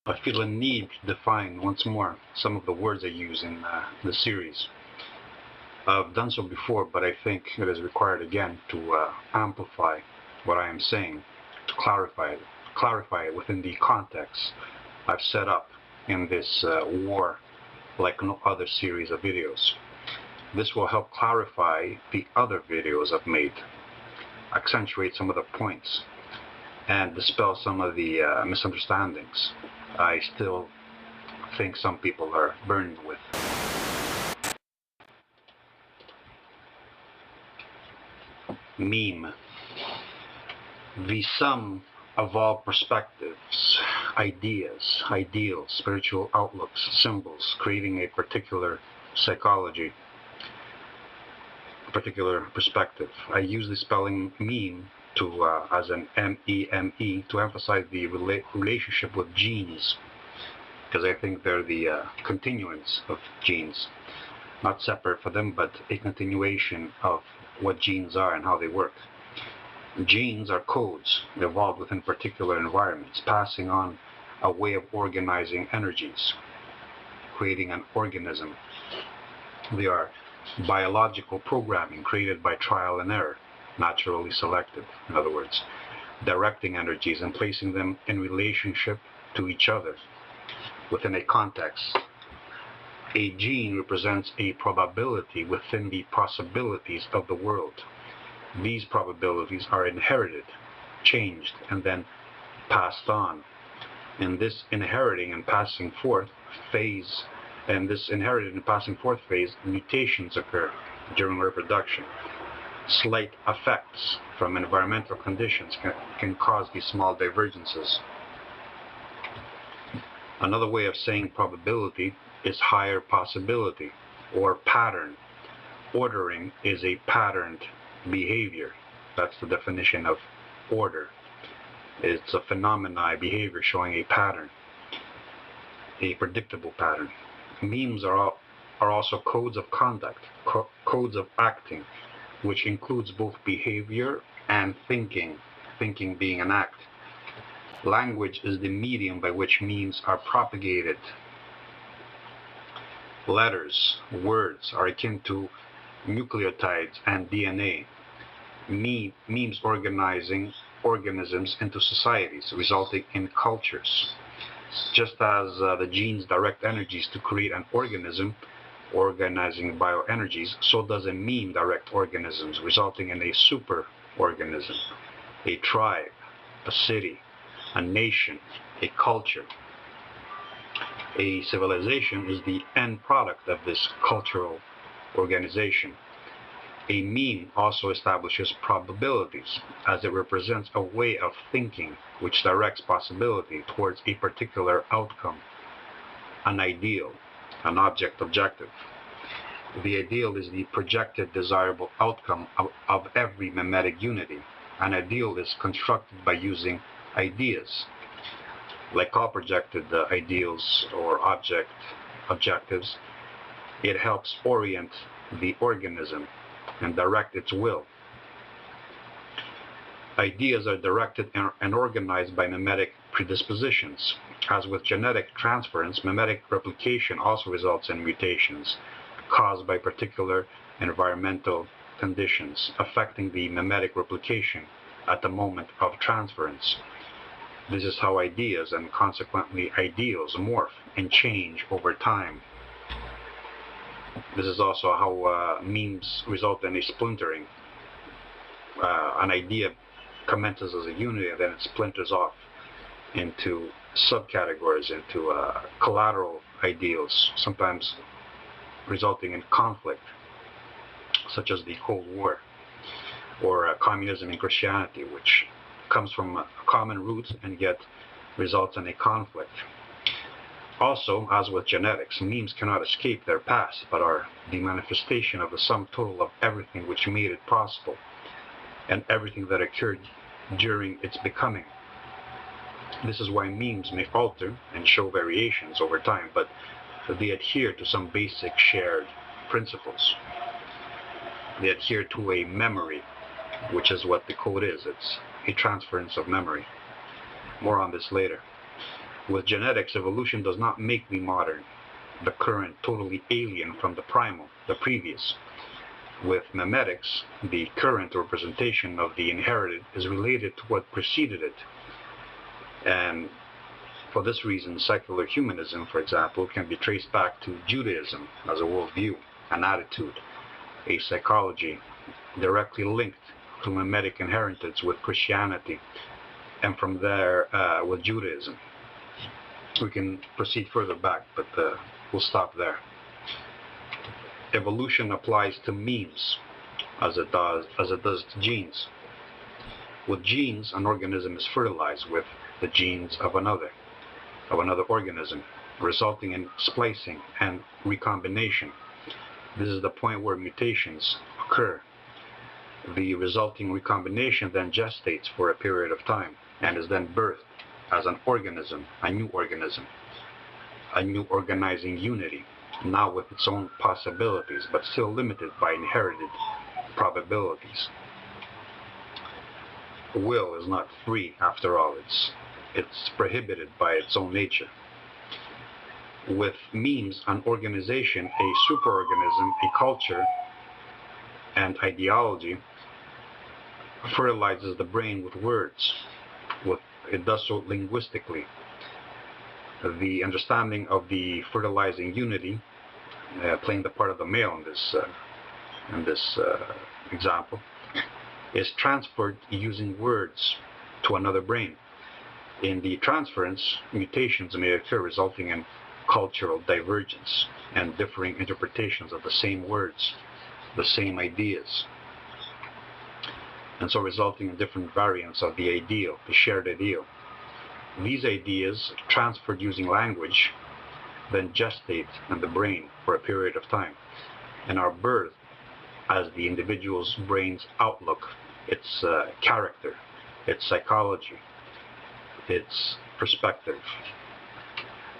I feel a need to define once more some of the words I use in the series. I've done so before, but I think it is required again to amplify what I am saying, to clarify it within the context I've set up in this war like no other series of videos. This will help clarify the other videos I've made, accentuate some of the points, and dispel some of the misunderstandings I still think some people are burdened with. Meme. The sum of all perspectives, ideas, ideals, spiritual outlooks, symbols, creating a particular psychology, a particular perspective. I use the spelling meme to as an M-E-M-E to emphasize the relationship with genes, because I think they're the continuance of genes, not separate from them, but a continuation of what genes are and how they work. Genes are codes evolved within particular environments, passing on a way of organizing energies, creating an organism. They are biological programming created by trial and error, naturally selected, in other words, directing energies and placing them in relationship to each other within a context. A gene represents a probability within the possibilities of the world. These probabilities are inherited, changed, and then passed on. In this inheriting and passing forth phase, mutations occur during reproduction. Slight effects from environmental conditions can cause these small divergences. Another way of saying probability is higher possibility or pattern. Ordering is a patterned behavior. That's the definition of order. It's a phenomena, behavior showing a pattern, a predictable pattern. Memes are also codes of conduct, codes of acting, which includes both behavior and thinking, thinking being an act. Language is the medium by which memes are propagated. Letters, words are akin to nucleotides and DNA. Memes organizing organisms into societies, resulting in cultures. Just as the genes direct energies to create an organism, organizing bioenergies, so does a meme direct organisms, resulting in a super organism, a tribe, a city, a nation, a culture. A civilization is the end product of this cultural organization. A meme also establishes probabilities, as it represents a way of thinking which directs possibility towards a particular outcome, an ideal, an objective. The ideal is the projected desirable outcome of every mimetic unity. An ideal is constructed by using ideas. Like all projected ideals or objectives, it helps orient the organism and direct its will. Ideas are directed and organized by mimetic predispositions. As with genetic transference, mimetic replication also results in mutations caused by particular environmental conditions affecting the mimetic replication at the moment of transference. This is how ideas and consequently ideals morph and change over time. This is also how memes result in a splintering. An idea commences as a unit and then it splinters off into subcategories, into collateral ideals, sometimes resulting in conflict, such as the Cold War or communism in Christianity, which comes from a common root and yet results in a conflict. Also, as with genetics, memes cannot escape their past, but are the manifestation of the sum total of everything which made it possible, and everything that occurred during its becoming. This is why memes may alter and show variations over time, but they adhere to some basic shared principles. They adhere to a memory, which is what the code is. It's a transference of memory. More on this later. With genetics, evolution does not make the modern, the current, totally alien from the primal, the previous. With memetics, the current representation of the inherited is related to what preceded it. And for this reason, secular humanism, for example, can be traced back to Judaism as a worldview, an attitude, a psychology directly linked to mimetic inheritance with Christianity, and from there with Judaism. We can proceed further back, but we'll stop there. Evolution applies to memes as it does to genes. With genes, an organism is fertilized with the genes of another organism, resulting in splicing and recombination. This is the point where mutations occur. The resulting recombination then gestates for a period of time and is then birthed as an organism, a new organizing unity, now with its own possibilities, but still limited by inherited probabilities. Will is not free, after all. It's prohibited by its own nature. With memes, an organization, a superorganism, a culture, and ideology fertilizes the brain with words. It does so linguistically. The understanding of the fertilizing unity, playing the part of the male in this example, is transferred using words to another brain. In the transference, mutations may occur, resulting in cultural divergence and differing interpretations of the same words, the same ideas, and so resulting in different variants of the ideal, the shared ideal. These ideas, transferred using language, then gestate in the brain for a period of time and are birthed as the individual's brain's outlook, its character, its psychology, its perspective.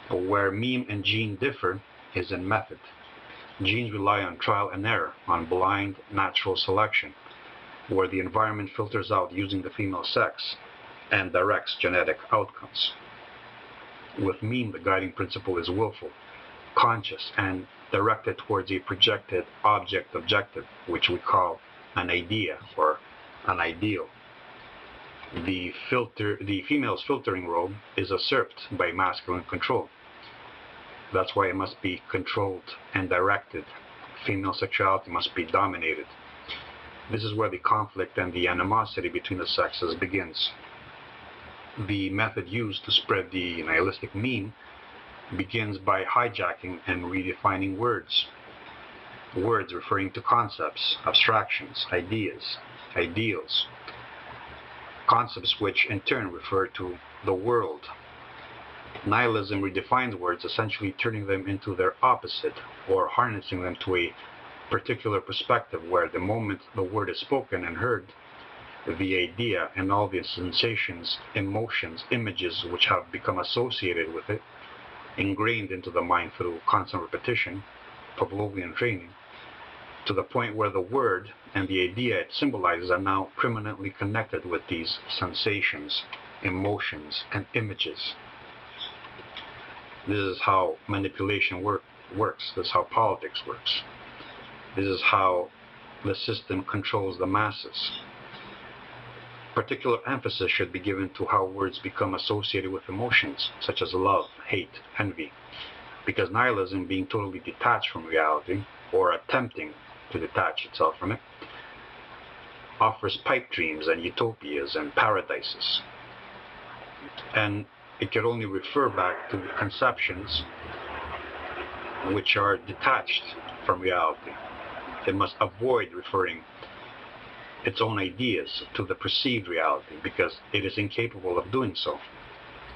Where meme and gene differ is in method. Genes rely on trial and error, on blind natural selection, where the environment filters out using the female sex and directs genetic outcomes. With meme, the guiding principle is willful, conscious, and directed towards a projected objective, which we call an idea or an ideal. The female's filtering role is usurped by masculine control. That's why it must be controlled and directed. Female sexuality must be dominated. This is where the conflict and the animosity between the sexes begins. The method used to spread the nihilistic meme begins by hijacking and redefining words. Words referring to concepts, abstractions, ideas, ideals. Concepts which in turn refer to the world. Nihilism redefines words, essentially turning them into their opposite or harnessing them to a particular perspective where the moment the word is spoken and heard, the idea and all the sensations, emotions, images which have become associated with it, ingrained into the mind through constant repetition, Pavlovian training, to the point where the word and the idea it symbolizes are now permanently connected with these sensations, emotions, and images. This is how manipulation works. This is how politics works. This is how the system controls the masses. Particular emphasis should be given to how words become associated with emotions, such as love, hate, envy, because nihilism, being totally detached from reality, or attempting to detach itself from it, offers pipe dreams and utopias and paradises. And it can only refer back to conceptions which are detached from reality. It must avoid referring its own ideas to the perceived reality because it is incapable of doing so,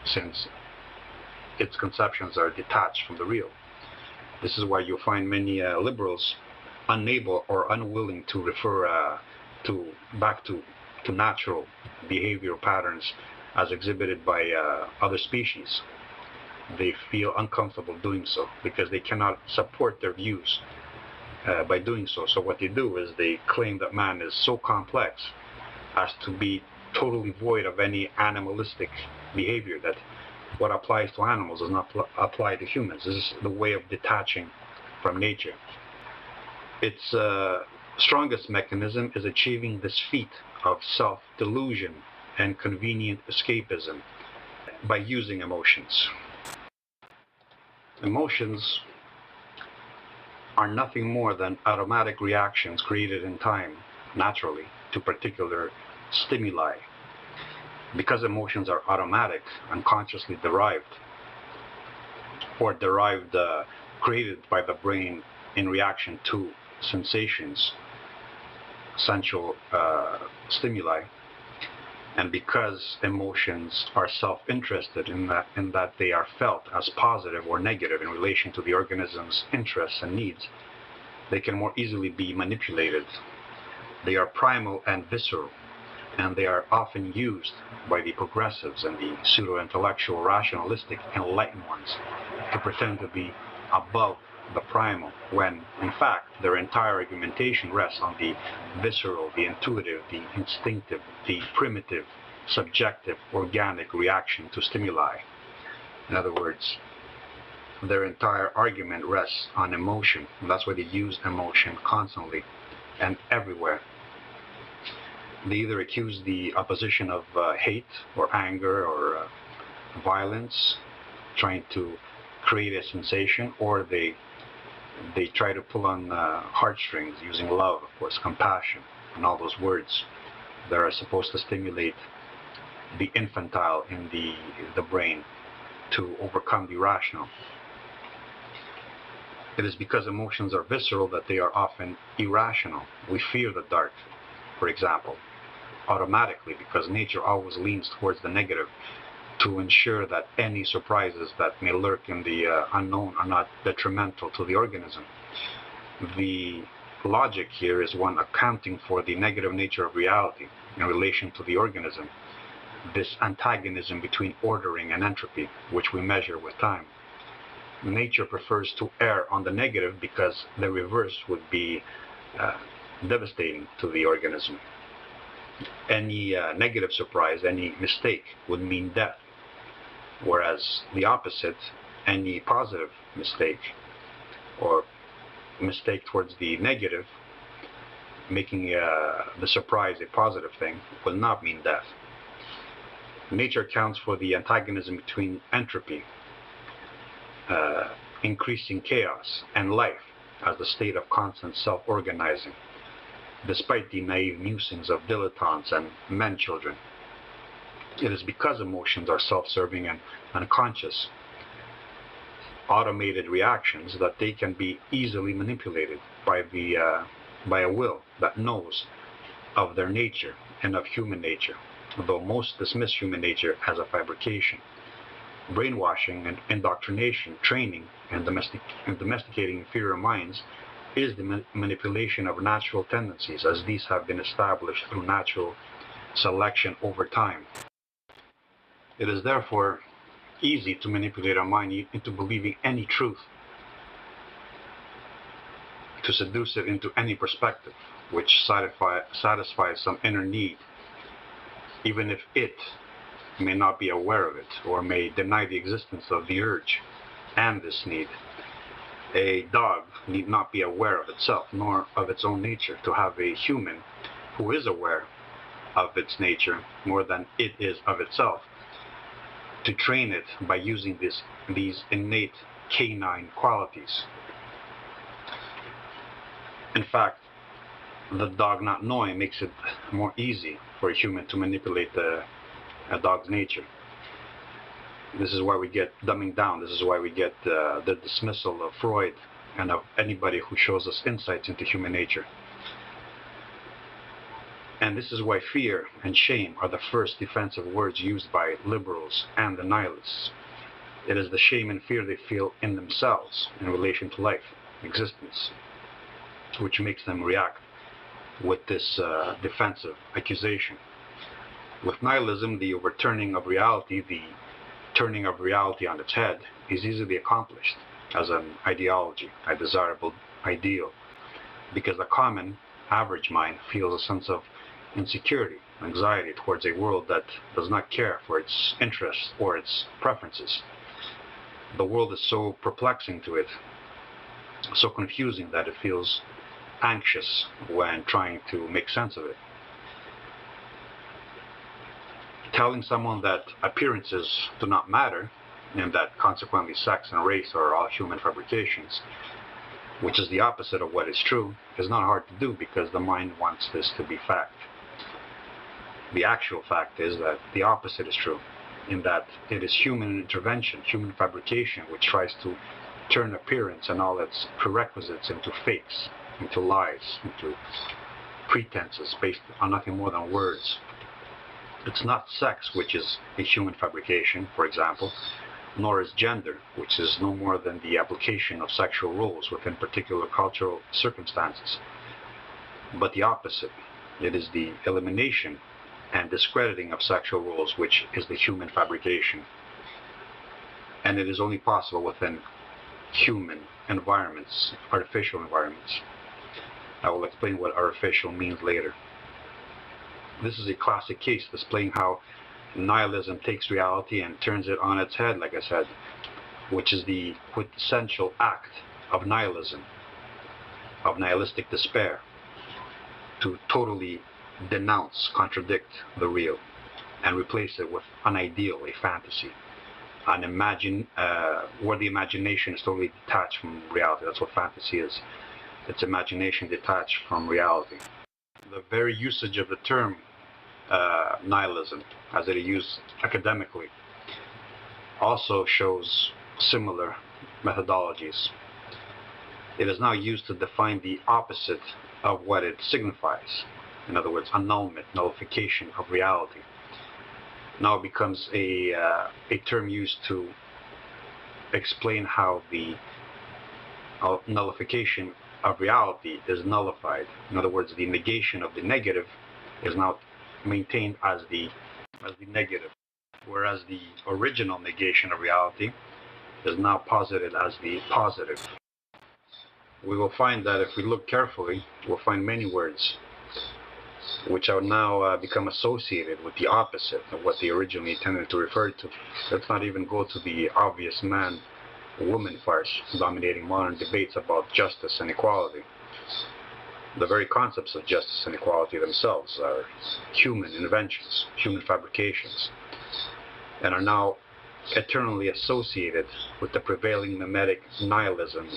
since its conceptions are detached from the real. This is why you'll find many liberals unable or unwilling to refer back to natural behavioral patterns as exhibited by other species. They feel uncomfortable doing so because they cannot support their views by doing so. So what they do is they claim that man is so complex as to be totally void of any animalistic behavior, that What applies to animals does not apply to humans. This is the way of detaching from nature. Its strongest mechanism is achieving this feat of self-delusion and convenient escapism by using emotions. Emotions are nothing more than automatic reactions created in time, naturally, to particular stimuli. Because emotions are automatic, unconsciously derived, or created by the brain in reaction to sensations, sensual stimuli, and because emotions are self-interested in that they are felt as positive or negative in relation to the organism's interests and needs, they can more easily be manipulated. They are primal and visceral, and they are often used by the progressives and the pseudo-intellectual, rationalistic, enlightened ones to pretend to be above the primal, when, in fact, their entire argumentation rests on the visceral, the intuitive, the instinctive, the primitive, subjective, organic reaction to stimuli. In other words, their entire argument rests on emotion, and that's why they use emotion constantly and everywhere. They either accuse the opposition of hate or anger or violence, trying to create a sensation, or they try to pull on heartstrings using love, of course, compassion, and all those words that are supposed to stimulate the infantile in the brain to overcome the rational. It is because emotions are visceral that they are often irrational. We fear the dark, for example, automatically, because nature always leans towards the negative to ensure that any surprises that may lurk in the unknown are not detrimental to the organism. The logic here is one accounting for the negative nature of reality in relation to the organism, this antagonism between ordering and entropy, which we measure with time. Nature prefers to err on the negative because the reverse would be devastating to the organism. Any negative surprise, any mistake would mean death, whereas the opposite, any positive mistake or mistake towards the negative, making the surprise a positive thing, will not mean death. Nature accounts for the antagonism between entropy, increasing chaos, and life as the state of constant self-organizing, despite the naive musings of dilettantes and men-children. It is because emotions are self-serving and unconscious, automated reactions that they can be easily manipulated by a will that knows of their nature and of human nature, though most dismiss human nature as a fabrication. Brainwashing and indoctrination, training, and domesticating inferior minds is the manipulation of natural tendencies, as these have been established through natural selection over time. It is therefore easy to manipulate a mind into believing any truth, to seduce it into any perspective which satisfies some inner need, even if it may not be aware of it, or may deny the existence of the urge and this need. A dog need not be aware of itself, nor of its own nature, to have a human who is aware of its nature more than it is of itself, to train it by using these innate canine qualities. In fact, the dog not knowing makes it more easy for a human to manipulate a dog's nature. This is why we get dumbing down. This is why we get the dismissal of Freud and of anybody who shows us insights into human nature. And this is why fear and shame are the first defensive words used by liberals and the nihilists. It is the shame and fear they feel in themselves in relation to life, existence, which makes them react with this defensive accusation. With nihilism, the overturning of reality, the turning of reality on its head, is easily accomplished as an ideology, a desirable ideal, because the common, average mind feels a sense of insecurity anxiety towards a world that does not care for its interests or its preferences. The world is so perplexing to it, so confusing that it feels anxious when trying to make sense of it. Telling someone that appearances do not matter, and that consequently sex and race are all human fabrications, which is the opposite of what is true, is not hard to do because the mind wants this to be fact. The actual fact is that the opposite is true, in that it is human intervention, human fabrication, which tries to turn appearance and all its prerequisites into fakes, into lies, into pretenses based on nothing more than words. It's not sex, which is a human fabrication, for example, nor is gender, which is no more than the application of sexual roles within particular cultural circumstances, but the opposite. It is the elimination and discrediting of sexual roles, which is the human fabrication. And it is only possible within human environments, artificial environments. I will explain what artificial means later. This is a classic case displaying how nihilism takes reality and turns it on its head, like I said, which is the quintessential act of nihilism, of nihilistic despair, to totally denounce, contradict the real, and replace it with an ideal, a fantasy, where the imagination is totally detached from reality. That's what fantasy is. It's imagination detached from reality. The very usage of the term nihilism, as it is used academically, also shows similar methodologies. It is now used to define the opposite of what it signifies. In other words, annulment, nullification of reality. Now it becomes a term used to explain how the nullification of reality is nullified. In other words, the negation of the negative is now maintained as the negative, whereas the original negation of reality is now posited as the positive. We will find that if we look carefully, we'll find many words which are now become associated with the opposite of what they originally intended to refer to. Let's not even go to the obvious man-woman farce dominating modern debates about justice and equality. The very concepts of justice and equality themselves are human inventions, human fabrications, and are now eternally associated with the prevailing mimetic nihilism,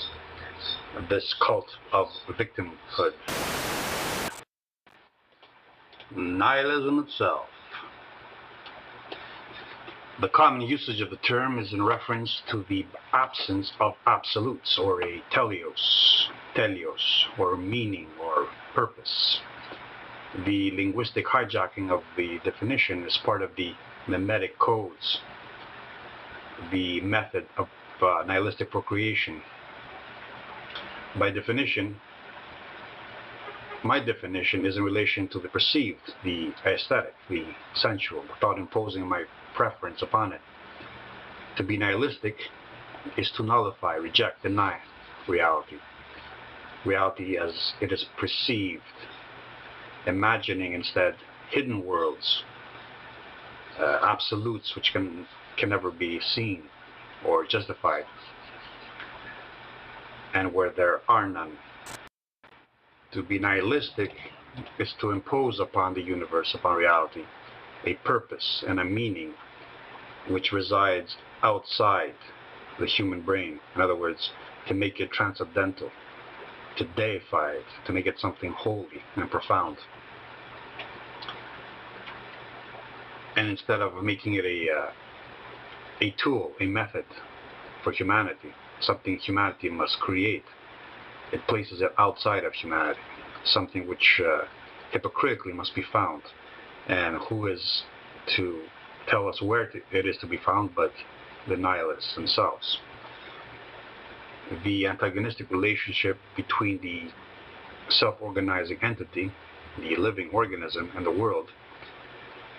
this cult of victimhood. Nihilism itself. The common usage of the term is in reference to the absence of absolutes, or a teleos, or meaning or purpose. The linguistic hijacking of the definition is part of the mimetic codes, the method of nihilistic procreation. By definition, my definition is in relation to the perceived, the aesthetic, the sensual, without imposing my preference upon it. To be nihilistic is to nullify, reject, deny reality. Reality as it is perceived, imagining instead hidden worlds, absolutes which can never be seen or justified, and where there are none. To be nihilistic is to impose upon the universe, upon reality, a purpose and a meaning which resides outside the human brain. In other words, to make it transcendental, to deify it, to make it something holy and profound. And instead of making it a tool, a method for humanity, something humanity must create, it places it outside of humanity, something which hypocritically must be found. And who is to tell us where it is to be found but the nihilists themselves? The antagonistic relationship between the self-organizing entity, the living organism, and the world,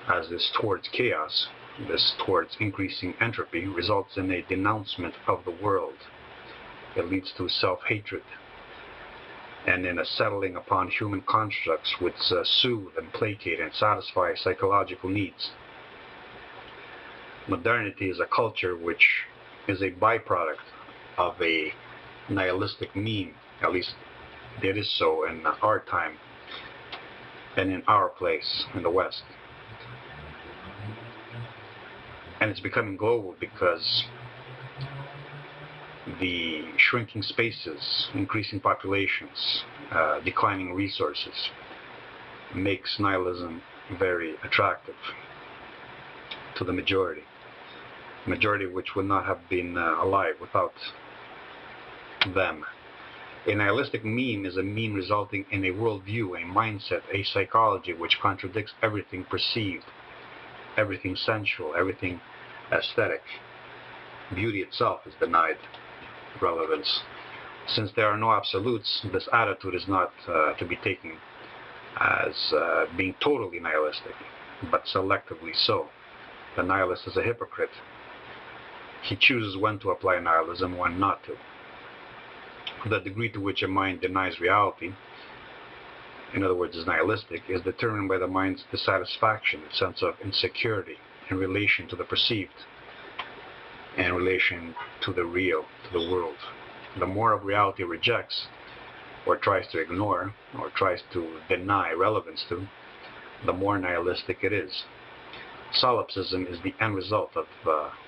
as this towards chaos, this towards increasing entropy, results in a denouncement of the world. It leads to self-hatred. and in a settling upon human constructs which soothe and placate and satisfy psychological needs. Modernity is a culture which is a byproduct of a nihilistic meme, at least it is so in our time and in our place in the West. And it's becoming global because the shrinking spaces, increasing populations, declining resources makes nihilism very attractive to the majority which would not have been alive without them. A nihilistic meme is a meme resulting in a worldview, a mindset, a psychology which contradicts everything perceived, everything sensual, everything aesthetic. Beauty itself is denied relevance. Since there are no absolutes, this attitude is not to be taken as being totally nihilistic, but selectively so. The nihilist is a hypocrite. He chooses when to apply nihilism, when not to. The degree to which a mind denies reality, in other words is nihilistic, is determined by the mind's dissatisfaction, its sense of insecurity in relation to the perceived, in relation to the real, to the world. The more of reality rejects, or tries to ignore, or tries to deny relevance to, the more nihilistic it is. Solipsism is the end result of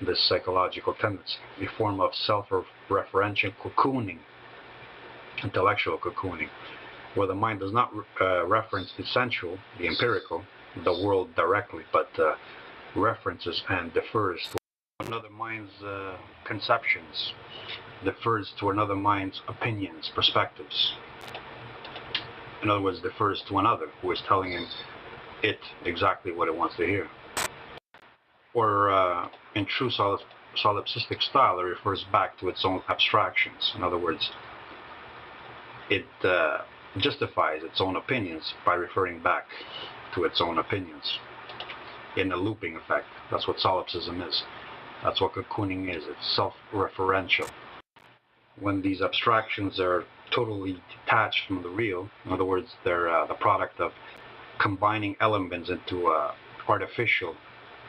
this psychological tendency, a form of self-referential cocooning, intellectual cocooning, where the mind does not reference the sensual, the empirical, the world directly, but references and defers to another mind's conceptions, defers to another mind's opinions, perspectives. In other words, defers to another who is telling him it exactly what it wants to hear. Or in true solipsistic style, it refers back to its own abstractions. In other words, it justifies its own opinions by referring back to its own opinions in a looping effect. That's what solipsism is. That's what cocooning is. It's self-referential. When these abstractions are totally detached from the real, in other words, they're the product of combining elements into artificial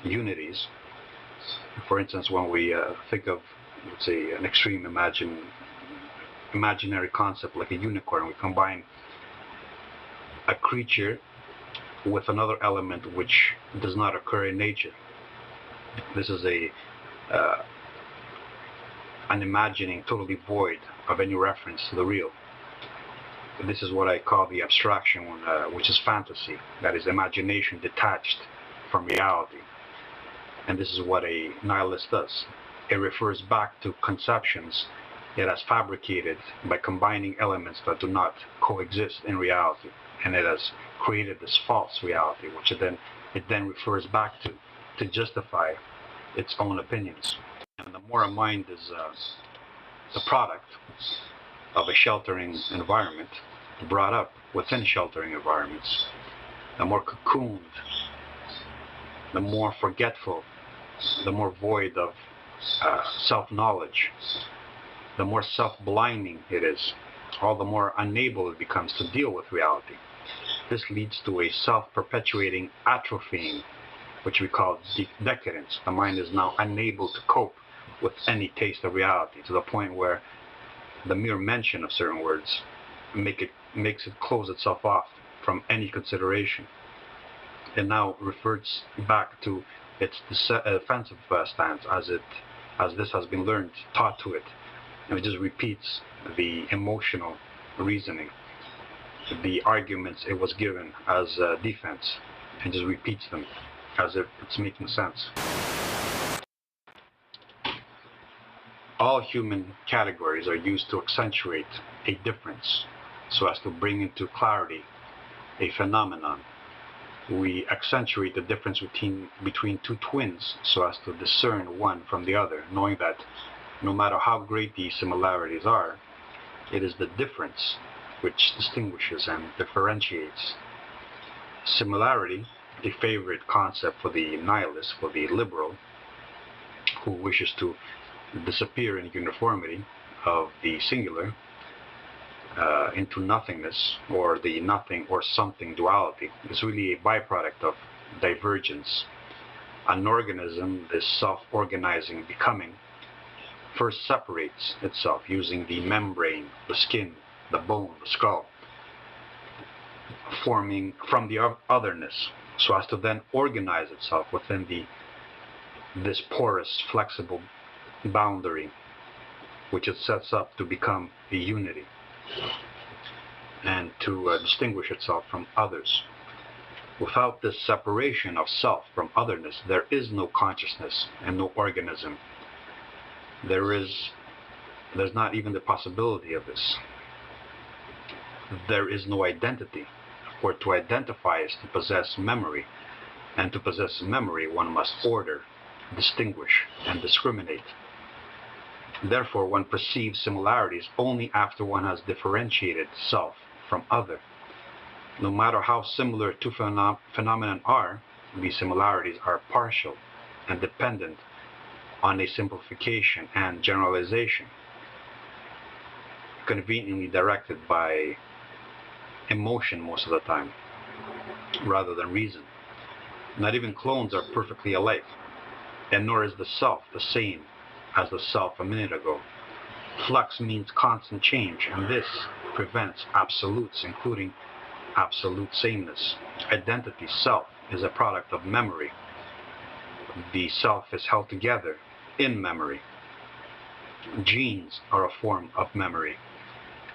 unities. For instance, when we think of, let's say, an extreme imaginary concept like a unicorn, we combine a creature with another element which does not occur in nature. This is an imagining totally void of any reference to the real. This is what I call the abstraction, which is fantasy, that is imagination detached from reality. And this is what a nihilist does. It refers back to conceptions it has fabricated by combining elements that do not coexist in reality, and it has created this false reality, which it then refers back to justify its own opinions. And the more a mind is the product of a sheltering environment, brought up within sheltering environments, the more cocooned, the more forgetful, the more void of self-knowledge, the more self-blinding it is, all the more unable it becomes to deal with reality. This leads to a self-perpetuating atrophying, which we call decadence. The mind is now unable to cope with any taste of reality, to the point where the mere mention of certain words makes it close itself off from any consideration. It now reverts back to its defensive stance as this has been learned, taught to it. And it just repeats the emotional reasoning, the arguments it was given as defense, and just repeats them as if it's making sense. All human categories are used to accentuate a difference, so as to bring into clarity a phenomenon. We accentuate the difference between two twins so as to discern one from the other, knowing that no matter how great these similarities are, it is the difference which distinguishes and differentiates. Similarity, a favorite concept for the nihilist, for the liberal, who wishes to disappear in uniformity of the singular, into nothingness, or the nothing or something duality, is really a byproduct of divergence. An organism, this self-organizing becoming, first separates itself using the membrane, the skin, the bone, the skull, forming from the otherness, so as to then organize itself within this porous, flexible boundary, which it sets up to become a unity and to distinguish itself from others. Without this separation of self from otherness, there is no consciousness and no organism. There's not even the possibility of this. There is no identity, for to identify is to possess memory, and to possess memory one must order, distinguish, and discriminate. Therefore, one perceives similarities only after one has differentiated self from other. No matter how similar two phenomena are, these similarities are partial and dependent on a simplification and generalization, conveniently directed by emotion most of the time, rather than reason. Not even clones are perfectly alike, and nor is the self the same as the self a minute ago. Flux means constant change, and this prevents absolutes, including absolute sameness. Identity, self, is a product of memory. The self is held together in memory. Genes are a form of memory.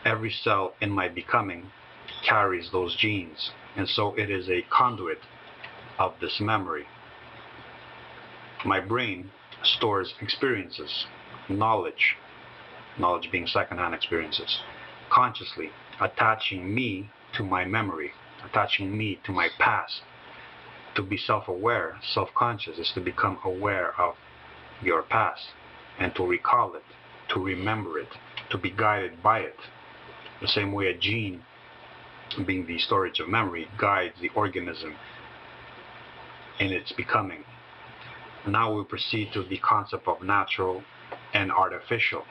Every cell in my becoming carries those genes, and so it is a conduit of this memory. My brain stores experiences, knowledge being secondhand experiences, consciously attaching me to my memory, attaching me to my past. To be self-aware, self-conscious, is to become aware of your past and to recall it, to remember it, to be guided by it. The same way a gene, being the storage of memory, guides the organism in its becoming. Now we proceed to the concept of natural and artificial.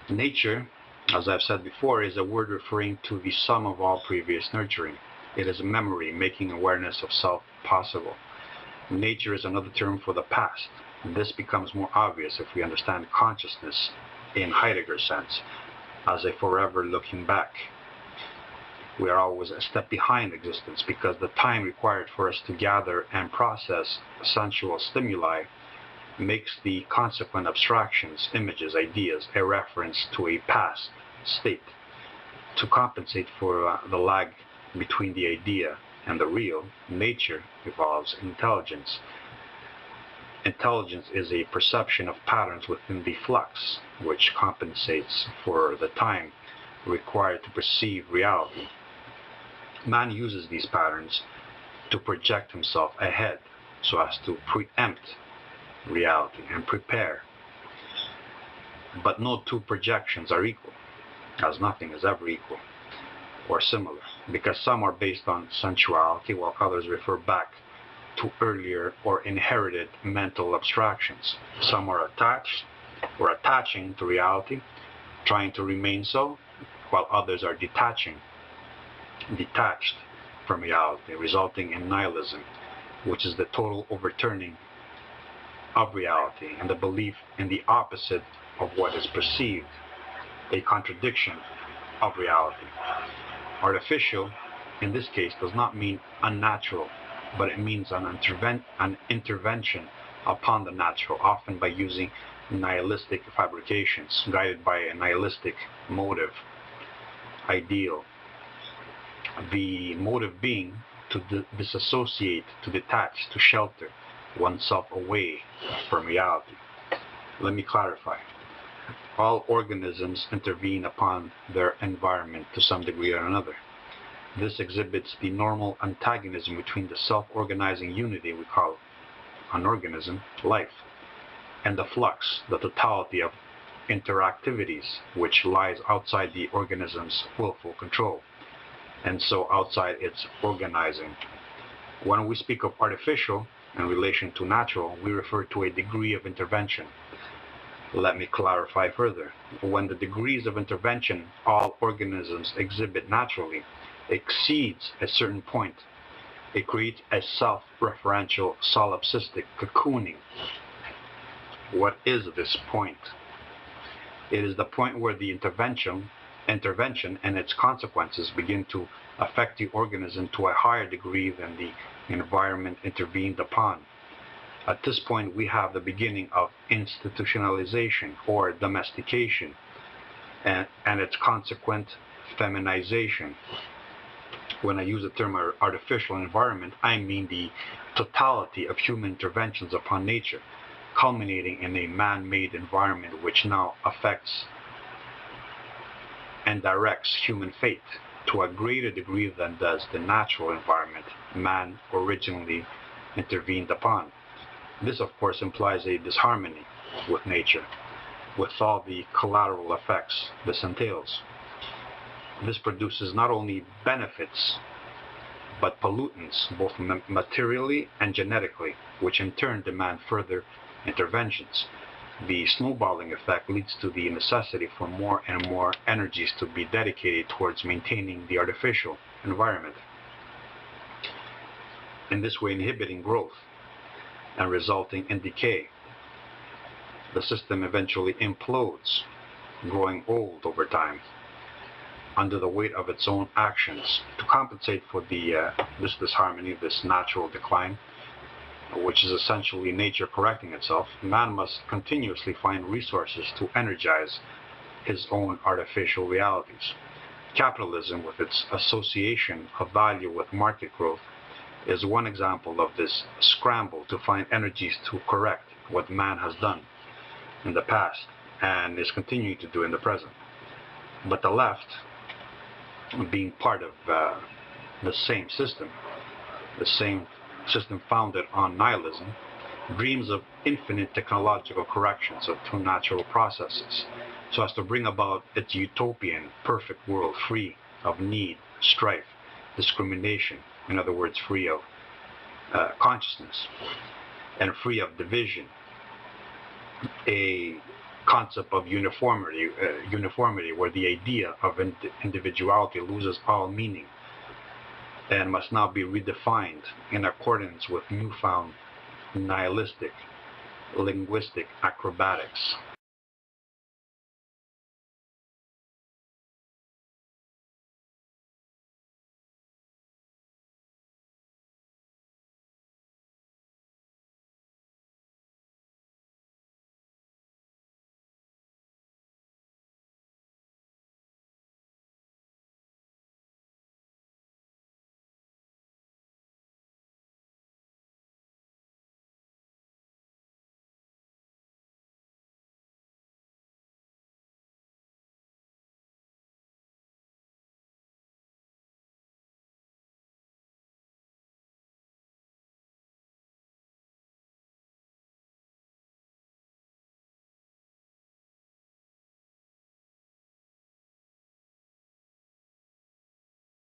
Nature, as I've said before, is a word referring to the sum of all previous nurturing. It is memory, making awareness of self possible. Nature is another term for the past. This becomes more obvious if we understand consciousness in Heidegger's sense, as a forever looking back. We are always a step behind existence because the time required for us to gather and process sensual stimuli makes the consequent abstractions, images, ideas, a reference to a past state. To compensate for the lag between the idea and the real, nature evolves intelligence. Intelligence is a perception of patterns within the flux, which compensates for the time required to perceive reality. Man uses these patterns to project himself ahead so as to preempt reality and prepare. But no two projections are equal, as nothing is ever equal or similar, because some are based on sensuality while others refer back to earlier or inherited mental abstractions. Some are attached or attaching to reality, trying to remain so, while others are detached from reality, resulting in nihilism, which is the total overturning of reality and the belief in the opposite of what is perceived, a contradiction of reality. Artificial, in this case, does not mean unnatural, but it means an intervention upon the natural, often by using nihilistic fabrications, guided by a nihilistic motive, ideal. The motive being to disassociate, to detach, to shelter oneself away from reality. Let me clarify. All organisms intervene upon their environment to some degree or another. This exhibits the normal antagonism between the self-organizing unity we call an organism, life, and the flux, the totality of interactivities, which lies outside the organism's willful control, and so outside its organizing. When we speak of artificial in relation to natural, we refer to a degree of intervention. Let me clarify further. When the degrees of intervention all organisms exhibit naturally exceeds a certain point, it creates a self-referential solipsistic cocooning. What is this point? It is the point where the intervention and its consequences begin to affect the organism to a higher degree than the environment intervened upon. At this point, we have the beginning of institutionalization or domestication and its consequent feminization. When I use the term artificial environment, I mean the totality of human interventions upon nature, culminating in a man-made environment which now affects and directs human fate to a greater degree than does the natural environment man originally intervened upon. This, of course, implies a disharmony with nature, with all the collateral effects this entails. This produces not only benefits, but pollutants, both materially and genetically, which in turn demand further interventions. The snowballing effect leads to the necessity for more and more energies to be dedicated towards maintaining the artificial environment, in this way inhibiting growth and resulting in decay. The system eventually implodes, growing old over time, under the weight of its own actions. To compensate for this disharmony, this natural decline, which is essentially nature correcting itself, man must continuously find resources to energize his own artificial realities. Capitalism, with its association of value with market growth, is one example of this scramble to find energies to correct what man has done in the past and is continuing to do in the present. But the left, being part of the same system founded on nihilism, dreams of infinite technological corrections of two natural processes, so as to bring about its utopian, perfect world free of need, strife, discrimination, in other words, free of consciousness, and free of division, a concept of uniformity where the idea of individuality loses all meaning and must now be redefined in accordance with newfound nihilistic linguistic acrobatics.